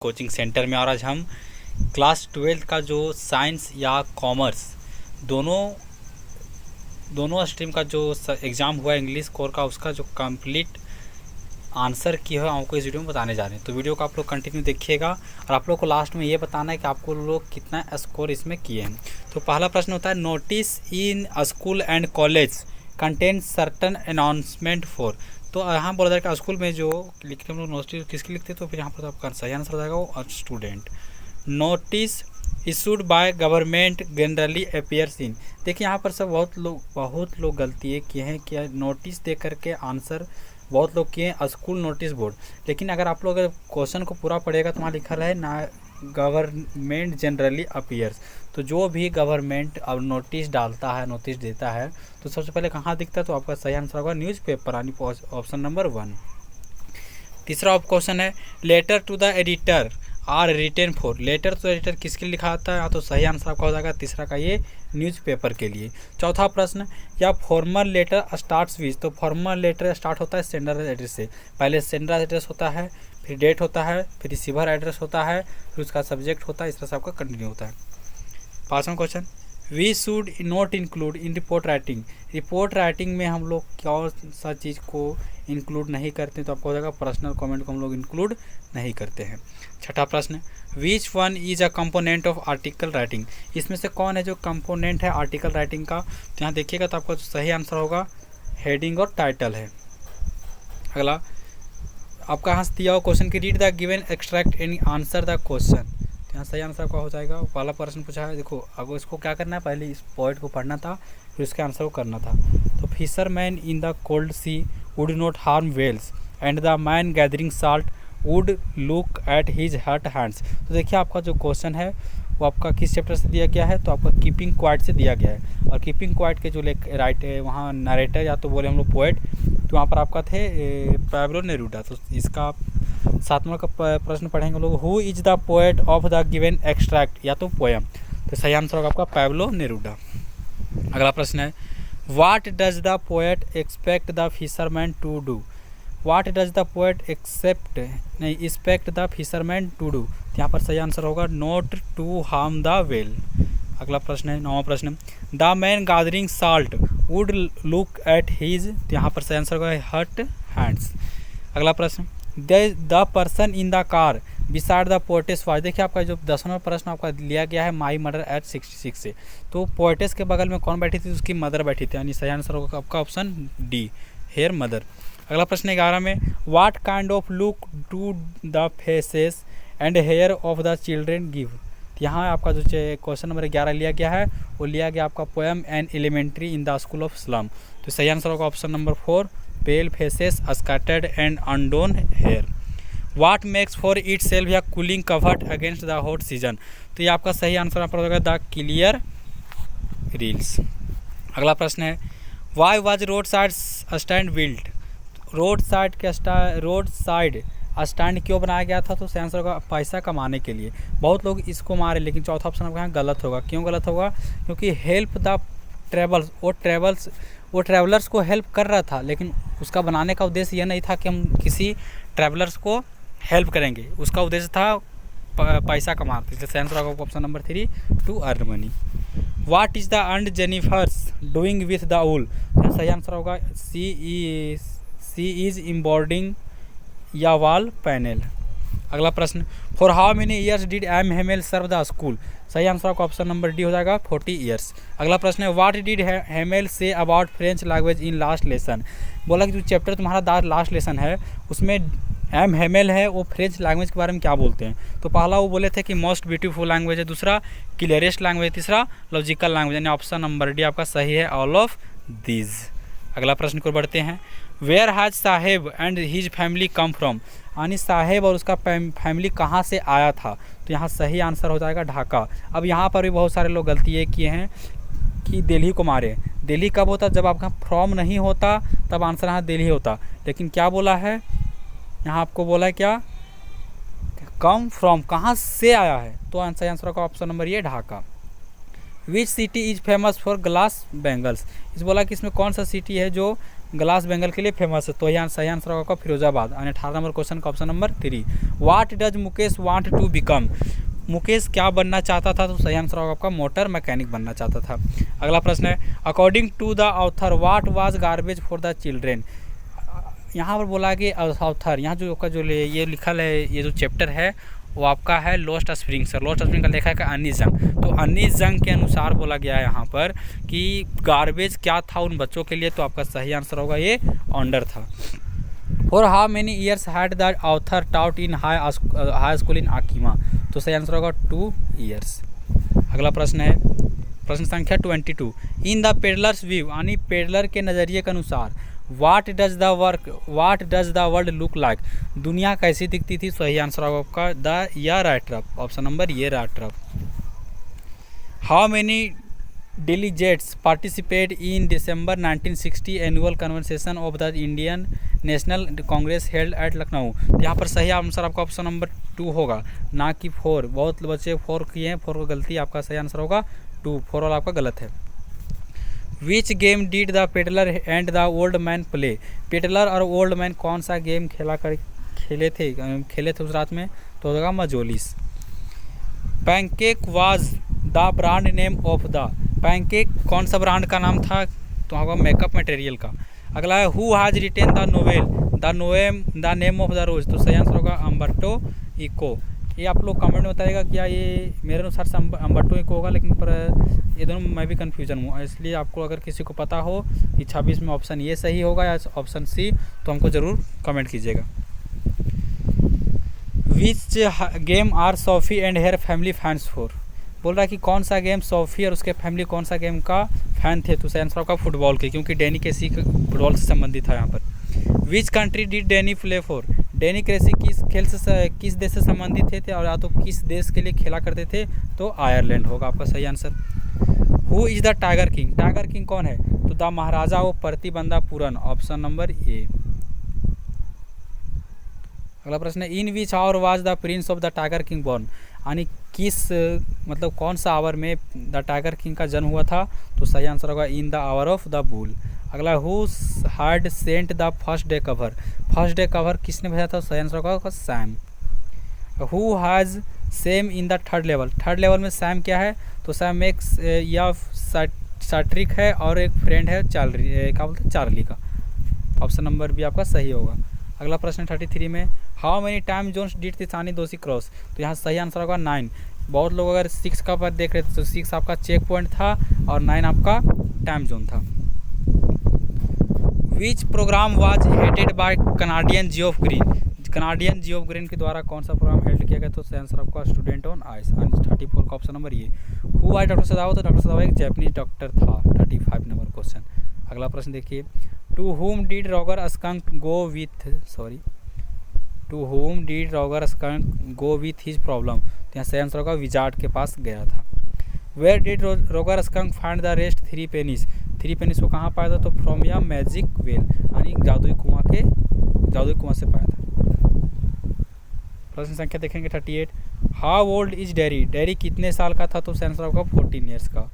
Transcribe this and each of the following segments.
Coaching centre में। और आज हम क्लास 12 का जो साइंस या कॉमर्स दोनों स्ट्रीम का जो एग्ज़ाम हुआ इंग्लिश कोर का, उसका जो कंप्लीट आंसर की है आपको इस वीडियो में बताने जा रहे हैं। तो वीडियो को आप लोग कंटिन्यू देखिएगा और आप लोग को लास्ट में ये बताना है कि आपको लोग कितना स्कोर इसमें किए हैं। तो पहला प्रश्न होता है, notice in school and college contain certain announcement for. तो यहाँ बोला जाएगा स्कूल में जो लिखते हैं हम लोग नोटिस किसकी लिखते हैं, तो फिर यहाँ पर आपका सही आंसर हो जाएगा वो student. Notice issued by government generally appears in. देखिए यहाँ पर सब बहुत लोग गलती किए हैं कि नोटिस दे करके आंसर बहुत लोग किए हैं स्कूल नोटिस बोर्ड। लेकिन अगर आप लोग क्वेश्चन को पूरा पढ़ेगा तो वहाँ लिखा रहा है ना गवर्नमेंट जनरली अपीयर्स। तो जो भी गवर्नमेंट अब नोटिस डालता है, नोटिस देता है, तो सबसे पहले कहाँ दिखता है, तो आपका सही आंसर होगा न्यूज़पेपर, यानी ऑप्शन नंबर 1। तीसरा क्वेश्चन है, letter to the editor are written for. Letter to editor किसके लिए लिखा आता है, तो सही आंसर आपका हो जाएगा तीसरा का ये न्यूज़पेपर के लिए। चौथा प्रश्न, या फॉर्मल लेटर स्टार्ट्स विथ। तो फॉर्मल लेटर स्टार्ट होता है सेंडर एड्रेस से। पहले सेंडर एड्रेस होता है, फिर डेट होता है, फिर रिसीवर एड्रेस होता है, फिर उसका सब्जेक्ट होता है, इस तरह से आपका कंटिन्यू होता है। पाँचवां question, we should not include in report writing. Report writing में हम लोग क्या सा चीज़ को इंक्लूड नहीं करते, तो आपको हो जाएगा पर्सनल कमेंट को हम लोग इंक्लूड नहीं करते हैं। छठा प्रश्न, which one is a component of article writing. इसमें से कौन है जो कंपोनेंट है आर्टिकल राइटिंग का, तो यहाँ देखिएगा तो आपका सही आंसर होगा हेडिंग और टाइटल है। अगला आपका यहाँ से दिया हुआ क्वेश्चन की read the given extract and answer the question. यहाँ सही आंसर आपका हो जाएगा। पहला प्रश्न पूछा है, देखो अब इसको क्या करना है, पहले इस पॉइंट को पढ़ना था, फिर उसके आंसर को करना था। तो fisherman in the cold sea would not harm whales and the man gathering salt would look at his hut hands. तो देखिए आपका जो क्वेश्चन है वो आपका किस चैप्टर से दिया गया है, तो आपका कीपिंग क्वाइट से दिया गया है। और कीपिंग क्वाइट के जो राइट है वहाँ नरेटर या तो बोले हम लोग पोएट, तो वहाँ पर आपका थे पैब्लो नेरूडा। तो इसका 7वां का प्रश्न पढ़ेंगे लोग, who is the poet of the given extract, या तो पोएम। तो सही आंसर होगा आपका पैब्लो नेरूडा। अगला प्रश्न है, what does the poet expect the fisherman to do. What does the poet expect the fisherman to do. यहाँ पर सही आंसर होगा not to harm the whale. अगला प्रश्न है 9वां प्रश्न, the man gathering salt would look at his. तो यहाँ पर सही आंसर होगा हट हैंड्स। अगला प्रश्न, the person in the car beside the poetess watch. देखिए आपका जो 10वां प्रश्न आपका लिया गया है माई मदर एट 66 से। तो पोएटेस के बगल में कौन बैठी थी, उसकी मदर बैठी थी, यानी सही आंसर होगा आपका ऑप्शन डी, हेयर मदर। अगला प्रश्न 11 में, what kind of look do the faces and hair of the children give. यहाँ आपका जो क्वेश्चन नंबर 11 लिया गया है वो लिया गया आपका poem and elementary in the school of slum. तो सही आंसर होगा option number 4, pale faces scattered and undone hair. What makes for it self cooling covert against the hot season. तो ये आपका सही आंसर यहाँ पर होगा द क्लियर रील्स। अगला प्रश्न है, why was road side stand built. Road side stand क्यों बनाया गया था, तो सही आंसर होगा पैसा कमाने के लिए। बहुत लोग इसको मारे, लेकिन चौथा ऑप्शन आपका गलत होगा। क्यों गलत होगा, क्योंकि हेल्प द ट्रेवल्स, वो ट्रैवलर्स को हेल्प कर रहा था, लेकिन उसका बनाने का उद्देश्य यह नहीं था कि हम किसी ट्रैवलर्स को हेल्प करेंगे, उसका उद्देश्य था पैसा कमाते। इसलिए सही आंसर होगा option number 3, to earn money. What is the earn Jennifers doing with the wool. सही आंसर होगा सी इज एम्बॉर्डिंग या वॉल पैनल। अगला प्रश्न, for how many years did M Hamel serve the school. सही आंसर आपका ऑप्शन नंबर डी हो जाएगा 40 years. अगला प्रश्न है, what did Hamel say about French language in last lesson. बोला कि जो चैप्टर तुम्हारा लास्ट लेसन है उसमें एम हेमेल है, वो फ्रेंच लैंग्वेज के बारे में क्या बोलते हैं। तो पहला वो बोले थे कि मोस्ट ब्यूटीफुल लैंग्वेज है, दूसरा क्लियरेस्ट लैंग्वेज, तीसरा लॉजिकल लैंग्वेज, यानी ऑप्शन नंबर डी आपका सही है, ऑल ऑफ दीज। अगला प्रश्न को बढ़ते हैं, where has Saheb and his family come from. यानी साहेब और उसका फैमिली कहाँ से आया था, तो यहाँ सही आंसर हो जाएगा ढाका। अब यहाँ पर भी बहुत सारे लोग गलती ये किए हैं कि दिल्ली को मारे। दिल्ली कब होता, जब आपका फ्रॉम नहीं होता तब आंसर यहाँ दिल्ली होता, लेकिन क्या बोला है यहाँ आपको बोला है क्या, कम फ्रॉम, कहाँ से आया है, तो आंसर का ऑप्शन नंबर ये Dhaka. Which city is famous for glass bangles. इस बोला कि इसमें कौन सा सिटी है जो ग्लास बेंगल के लिए फेमस है, तो यहाँ सही आंसर होगा आपका फिरोजाबाद। और 18 नंबर क्वेश्चन का option number 3, what does Mukesh want to become, Mukesh क्या बनना चाहता था, तो सही आंसर होगा आपका मोटर मैकेनिक बनना चाहता था। अगला प्रश्न है, according to the author what was garbage for the children, यहाँ पर बोला कि ऑथर, यहाँ जो आपका जो ये लिखल है, ये जो चैप्टर है वो आपका है लॉस्ट स्प्रिंग से, लॉस्ट स्प्रिंग का लेखा है अनीस जंग, तो अनीस जंग के अनुसार बोला गया है यहाँ पर कि गार्बेज क्या था उन बच्चों के लिए, तो आपका सही आंसर होगा ये ऑन्डर था। For how many years had the author taught in high school in Yakima, तो सही आंसर होगा 2 ईयर्स। अगला प्रश्न है प्रश्न संख्या 22, इन द पेडलर्स व्यू, यानी पेडलर के नज़रिए के अनुसार what does the world look like, दुनिया कैसी दिखती थी, सही आंसर होगा आपका द या राइट तरफ, ऑप्शन नंबर ये राइट तरफ। How many delegates participate in December 1960 annual convention of the Indian national Congress held at Lucknow, यहाँ पर सही आंसर आपका ऑप्शन नंबर 2 होगा, ना कि 4। बहुत बच्चे 4 किए हैं, 4 को गलती, आपका सही आंसर होगा 2, 4 वाला आपका गलत है। Which game did the peddler and the old man play, peddler और ओल्ड मैन कौन सा गेम खेले थे उस रात में, तो होगा मजोलिस। Pancake was the brand name of the, pancake कौन सा ब्रांड का नाम था, तो होगा मेकअप मटेरियल का। अगला है who has written the novel the name of the rose, तो सही आंसर होगा अम्बर्टो इको। ये आप लोग कमेंट में बताइएगा क्या ये मेरे अनुसार से अम्बर्टो इको होगा, लेकिन पर ये दोनों मैं भी कन्फ्यूजन हूँ, इसलिए आपको अगर किसी को पता हो कि 26 में ऑप्शन ये सही होगा या ऑप्शन सी, तो हमको ज़रूर कमेंट कीजिएगा। Which game are Sophie and her family fans for, बोल रहा है कि कौन सा गेम सोफ़ी और उसके फैमिली कौन सा गेम का फ़ैन थे, तो सही आंसर होगा फुटबॉल के, क्योंकि डैनी क्रेसी फुटबॉल से संबंधित था यहाँ पर। Which country did Danny play for, Danny cracy किस देश से संबंधित थे और या तो किस देश के लिए खेला करते थे, तो आयरलैंड होगा आपका सही answer. Who is the tiger king, tiger king कौन है, तो द महाराजा वो प्रतिबंधा पूरन, ऑप्शन नंबर ए। अगला प्रश्न है, in which hour was the prince of the tiger king born, यानी किस मतलब कौन सा आवर में द टाइगर किंग का जन्म हुआ था, तो सही आंसर होगा in the hour of the bull. अगला who had sent the first day cover, first day cover किसने भेजा था, सही आंसर होगा Sam. Who has same in the third level में सैम क्या है, तो सैम एक या साट्रिक है और एक फ्रेंड है क्या बोलते हैं चार्ली का, ऑप्शन नंबर भी आपका सही होगा। अगला प्रश्न 33 में, हाउ मेनी टाइम जोन्स डिड तिसानी दोषी क्रॉस, तो यहाँ सही आंसर होगा 9। बहुत लोग अगर 6 का पर देख रहे थे तो 6 आपका चेक पॉइंट था और 9 आपका टाइम जोन था। विच programme was headed by Canadian Jio of green, Canadian Jio of green के द्वारा कौन सा प्रोग्राम हेल्ड किया गया, तो सही आंसर आपका स्टूडेंट ऑन आइस, 34 का ऑप्शन नंबर ये। हु वाज डॉक्टर सदाव, तो डॉक्टर सदाव एक जैपनीज डॉक्टर था, 35 नंबर क्वेश्चन। अगला प्रश्न देखिए, to whom did Roger Skunk go with his problem, तो यहाँ सही आंसर होगा विजार्ड के पास गया था। Where did Roger Skunk find the rest 3 pennies, 3 pennies को कहाँ पाया था, तो फ्रॉम या मैजिक वेल, यानी जादुई कुआं से पाया था। प्रश्न संख्या देखेंगे 38, हाउ ओल्ड इज डेरी कितने साल का था, तो सही आंसर होगा 14 ईयर्स का।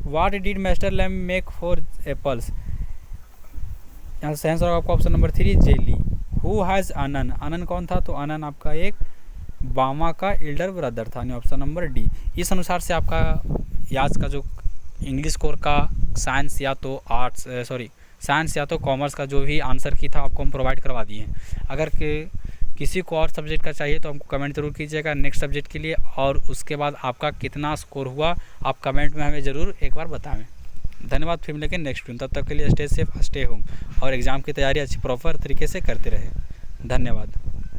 What did master Lam make for apples, यहाँ सही आंसर होगा आपका option number 3 jelly. Who has anon कौन था, तो आनन आपका एक बामा का एल्डर ब्रदर था, यानी ऑप्शन नंबर डी। इस अनुसार से आपका आज का जो इंग्लिश कोर का साइंस या तो कॉमर्स का जो भी आंसर की था आपको हम प्रोवाइड करवा दिए हैं। अगर किसी को और सब्जेक्ट का चाहिए तो हमको कमेंट जरूर कीजिएगा नेक्स्ट सब्जेक्ट के लिए, और उसके बाद आपका कितना स्कोर हुआ आप कमेंट में हमें ज़रूर एक बार बताएं। धन्यवाद, फिर मिलेंगे नेक्स्ट वीडियो, तब तक के लिए स्टे सेफ स्टे होम और एग्ज़ाम की तैयारी अच्छी प्रॉपर तरीके से करते रहे। धन्यवाद।